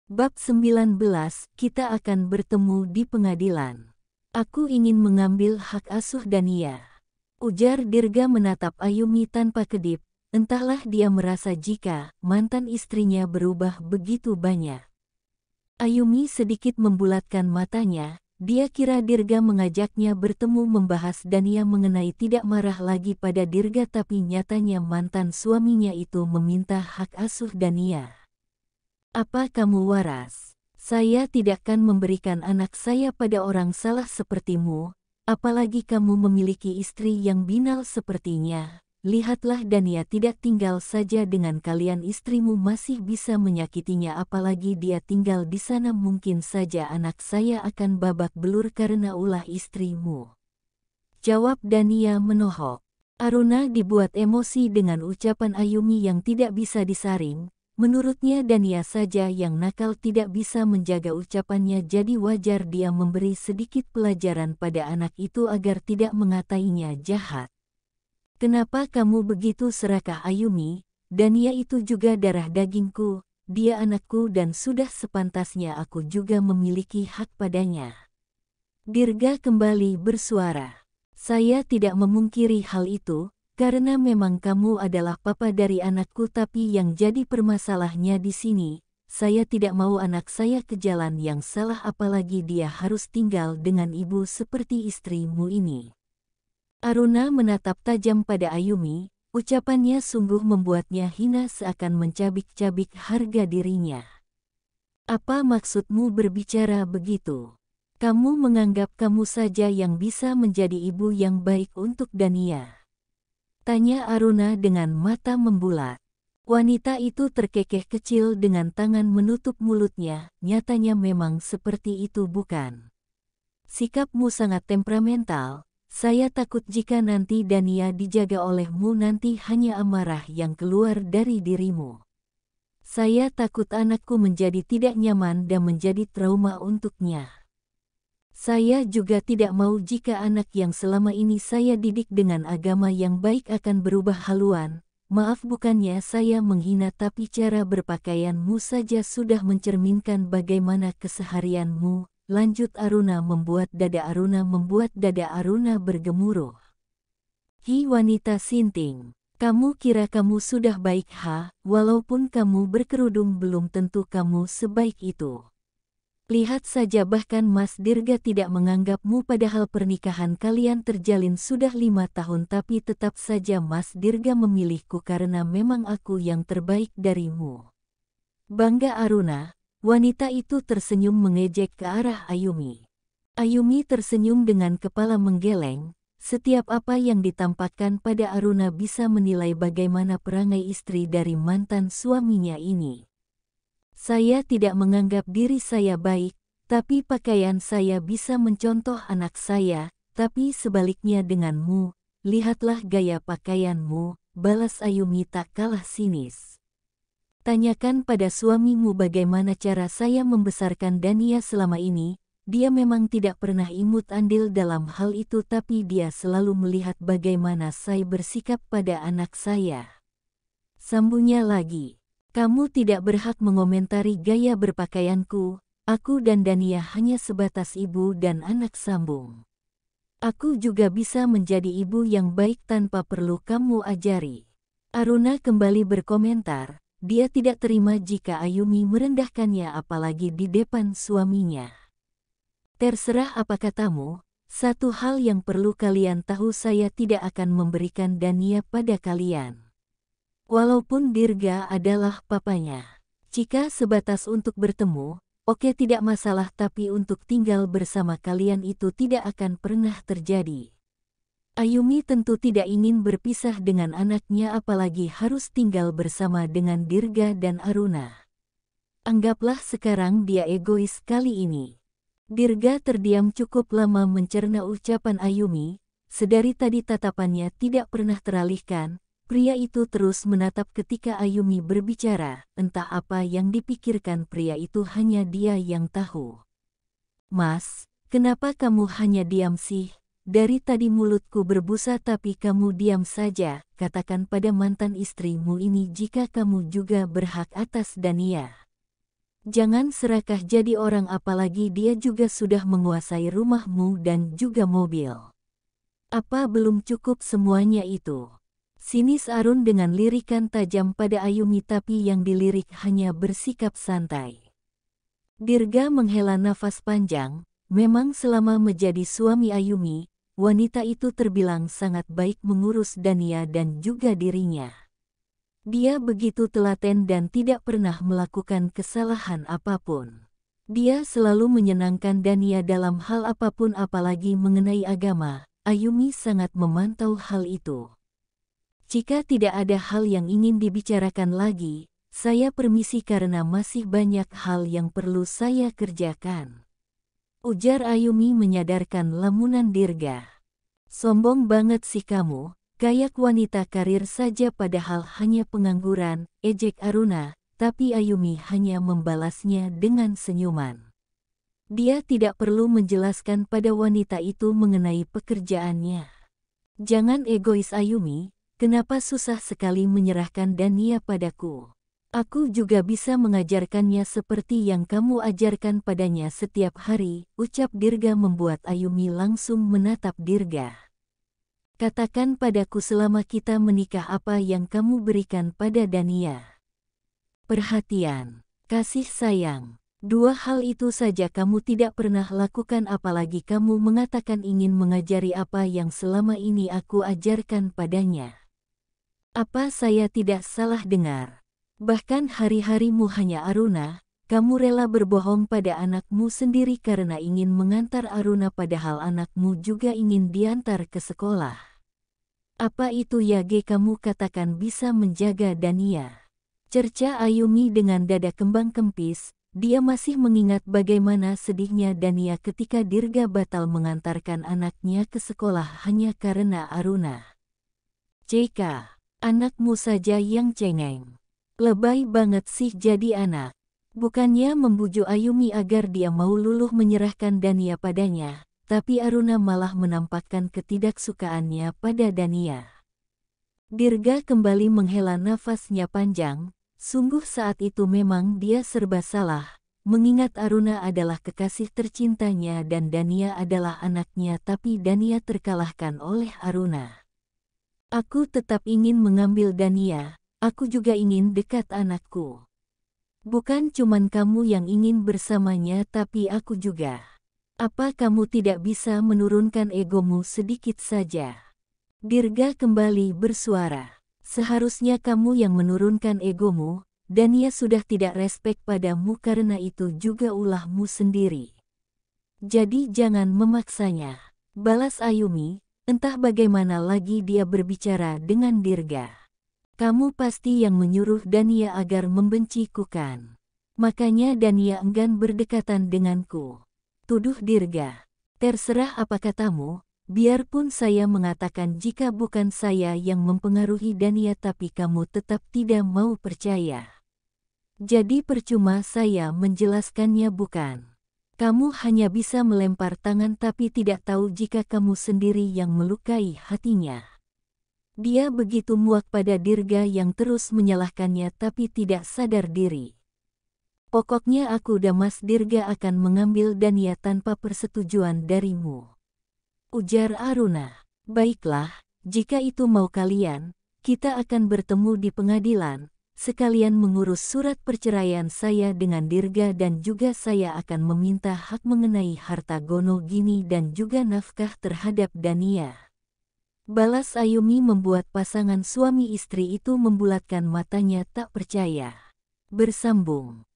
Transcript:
Bab 19, kita akan bertemu di pengadilan. Aku ingin mengambil hak asuh Dania. Ujar Dirga menatap Ayumi tanpa kedip, entahlah dia merasa jika mantan istrinya berubah begitu banyak. Ayumi sedikit membulatkan matanya, dia kira Dirga mengajaknya bertemu membahas Dania mengenai tidak marah lagi pada Dirga, tapi nyatanya mantan suaminya itu meminta hak asuh Dania. Apa kamu waras? Saya tidak akan memberikan anak saya pada orang salah sepertimu, apalagi kamu memiliki istri yang binal sepertinya. Lihatlah Dania tidak tinggal saja dengan kalian, istrimu masih bisa menyakitinya, apalagi dia tinggal di sana. Mungkin saja anak saya akan babak belur karena ulah istrimu. Jawab Dania menohok. Aruna dibuat emosi dengan ucapan Ayumi yang tidak bisa disaring. Menurutnya Dania saja yang nakal, tidak bisa menjaga ucapannya, jadi wajar dia memberi sedikit pelajaran pada anak itu agar tidak mengatainya jahat. Kenapa kamu begitu serakah Ayumi? Dania itu juga darah dagingku, dia anakku dan sudah sepantasnya aku juga memiliki hak padanya. Dirga kembali bersuara. Saya tidak memungkiri hal itu. Karena memang kamu adalah papa dari anakku, tapi yang jadi permasalahnya di sini, saya tidak mau anak saya ke jalan yang salah, apalagi dia harus tinggal dengan ibu seperti istrimu ini. Aruna menatap tajam pada Ayumi, ucapannya sungguh membuatnya hina, seakan mencabik-cabik harga dirinya. Apa maksudmu berbicara begitu? Kamu menganggap kamu saja yang bisa menjadi ibu yang baik untuk Dania? Tanya Aruna dengan mata membulat. Wanita itu terkekeh kecil dengan tangan menutup mulutnya, nyatanya memang seperti itu bukan? Sikapmu sangat temperamental, saya takut jika nanti Dania dijaga olehmu nanti hanya amarah yang keluar dari dirimu. Saya takut anakku menjadi tidak nyaman dan menjadi trauma untuknya. Saya juga tidak mau jika anak yang selama ini saya didik dengan agama yang baik akan berubah haluan. Maaf, bukannya saya menghina, tapi cara berpakaianmu saja sudah mencerminkan bagaimana keseharianmu. Lanjut Aruna membuat dada Aruna bergemuruh. Hi wanita sinting, kamu kira kamu sudah baik walaupun kamu berkerudung belum tentu kamu sebaik itu. Lihat saja, bahkan Mas Dirga tidak menganggapmu, padahal pernikahan kalian terjalin sudah 5 tahun, tapi tetap saja Mas Dirga memilihku karena memang aku yang terbaik darimu. Bangga Aruna, wanita itu tersenyum mengejek ke arah Ayumi. Ayumi tersenyum dengan kepala menggeleng, setiap apa yang ditampakkan pada Aruna bisa menilai bagaimana perangai istri dari mantan suaminya ini. Saya tidak menganggap diri saya baik, tapi pakaian saya bisa mencontoh anak saya, tapi sebaliknya denganmu, lihatlah gaya pakaianmu, balas Ayumi tak kalah sinis. Tanyakan pada suamimu bagaimana cara saya membesarkan Dania selama ini, dia memang tidak pernah imut andil dalam hal itu, tapi dia selalu melihat bagaimana saya bersikap pada anak saya. Sambungnya lagi. Kamu tidak berhak mengomentari gaya berpakaianku, aku dan Dania hanya sebatas ibu dan anak, sambung. Aku juga bisa menjadi ibu yang baik tanpa perlu kamu ajari. Aruna kembali berkomentar, dia tidak terima jika Ayumi merendahkannya apalagi di depan suaminya. Terserah apa katamu, satu hal yang perlu kalian tahu, saya tidak akan memberikan Dania pada kalian. Walaupun Dirga adalah papanya. Jika sebatas untuk bertemu, oke tidak masalah, tapi untuk tinggal bersama kalian itu tidak akan pernah terjadi. Ayumi tentu tidak ingin berpisah dengan anaknya, apalagi harus tinggal bersama dengan Dirga dan Aruna. Anggaplah sekarang dia egois kali ini. Dirga terdiam cukup lama mencerna ucapan Ayumi, sedari tadi tatapannya tidak pernah teralihkan. Pria itu terus menatap ketika Ayumi berbicara, entah apa yang dipikirkan pria itu hanya dia yang tahu. Mas, kenapa kamu hanya diam sih? Dari tadi mulutku berbusa tapi kamu diam saja, katakan pada mantan istrimu ini jika kamu juga berhak atas Dania. Jangan serakah jadi orang apalagi dia juga sudah menguasai rumahmu dan juga mobil. Apa belum cukup semuanya itu? Sinis Arun dengan lirikan tajam pada Ayumi tapi yang dilirik hanya bersikap santai. Dirga menghela nafas panjang, memang selama menjadi suami Ayumi, wanita itu terbilang sangat baik mengurus Dania dan juga dirinya. Dia begitu telaten dan tidak pernah melakukan kesalahan apapun. Dia selalu menyenangkan Dania dalam hal apapun apalagi mengenai agama. Ayumi sangat memantau hal itu. Jika tidak ada hal yang ingin dibicarakan lagi, saya permisi karena masih banyak hal yang perlu saya kerjakan. Ujar Ayumi menyadarkan lamunan Dirga. Sombong banget sih kamu. Kayak wanita karir saja padahal hanya pengangguran, ejek Aruna, tapi Ayumi hanya membalasnya dengan senyuman. Dia tidak perlu menjelaskan pada wanita itu mengenai pekerjaannya. Jangan egois Ayumi, kenapa susah sekali menyerahkan Dania padaku? Aku juga bisa mengajarkannya seperti yang kamu ajarkan padanya setiap hari, ucap Dirga membuat Ayumi langsung menatap Dirga. Katakan padaku selama kita menikah apa yang kamu berikan pada Dania. Perhatian, kasih sayang. Dua hal itu saja kamu tidak pernah lakukan apalagi kamu mengatakan ingin mengajari apa yang selama ini aku ajarkan padanya. Apa saya tidak salah dengar? Bahkan hari-harimu hanya Aruna, kamu rela berbohong pada anakmu sendiri karena ingin mengantar Aruna padahal anakmu juga ingin diantar ke sekolah. Apa itu ya kamu katakan bisa menjaga Dania? Cerca Ayumi dengan dada kembang kempis, dia masih mengingat bagaimana sedihnya Dania ketika Dirga batal mengantarkan anaknya ke sekolah hanya karena Aruna. CK, anakmu saja yang cengeng. Lebay banget sih jadi anak. Bukannya membujuk Ayumi agar dia mau luluh menyerahkan Dania padanya, tapi Aruna malah menampakkan ketidaksukaannya pada Dania. Dirga kembali menghela nafasnya panjang, sungguh saat itu memang dia serba salah, mengingat Aruna adalah kekasih tercintanya dan Dania adalah anaknya tapi Dania terkalahkan oleh Aruna. Aku tetap ingin mengambil Dania. Aku juga ingin dekat anakku. Bukan cuman kamu yang ingin bersamanya tapi aku juga. Apa kamu tidak bisa menurunkan egomu sedikit saja? Dirga kembali bersuara. Seharusnya kamu yang menurunkan egomu, Dania sudah tidak respek padamu karena itu juga ulahmu sendiri. Jadi jangan memaksanya. Balas Ayumi, entah bagaimana lagi dia berbicara dengan Dirga. Kamu pasti yang menyuruh Dania agar membenciku kan? Makanya Dania enggan berdekatan denganku. Tuduh Dirga. Terserah apa katamu, biarpun saya mengatakan jika bukan saya yang mempengaruhi Dania tapi kamu tetap tidak mau percaya. Jadi percuma saya menjelaskannya bukan? Kamu hanya bisa melempar tangan tapi tidak tahu jika kamu sendiri yang melukai hatinya. Dia begitu muak pada Dirga yang terus menyalahkannya tapi tidak sadar diri. Pokoknya aku dan Mas Dirga akan mengambil Dania tanpa persetujuan darimu. Ujar Aruna. Baiklah, jika itu mau kalian, kita akan bertemu di pengadilan, sekalian mengurus surat perceraian saya dengan Dirga dan juga saya akan meminta hak mengenai harta Gono Gini dan juga nafkah terhadap Dania. Balas Ayumi membuat pasangan suami istri itu membulatkan matanya tak percaya. Bersambung.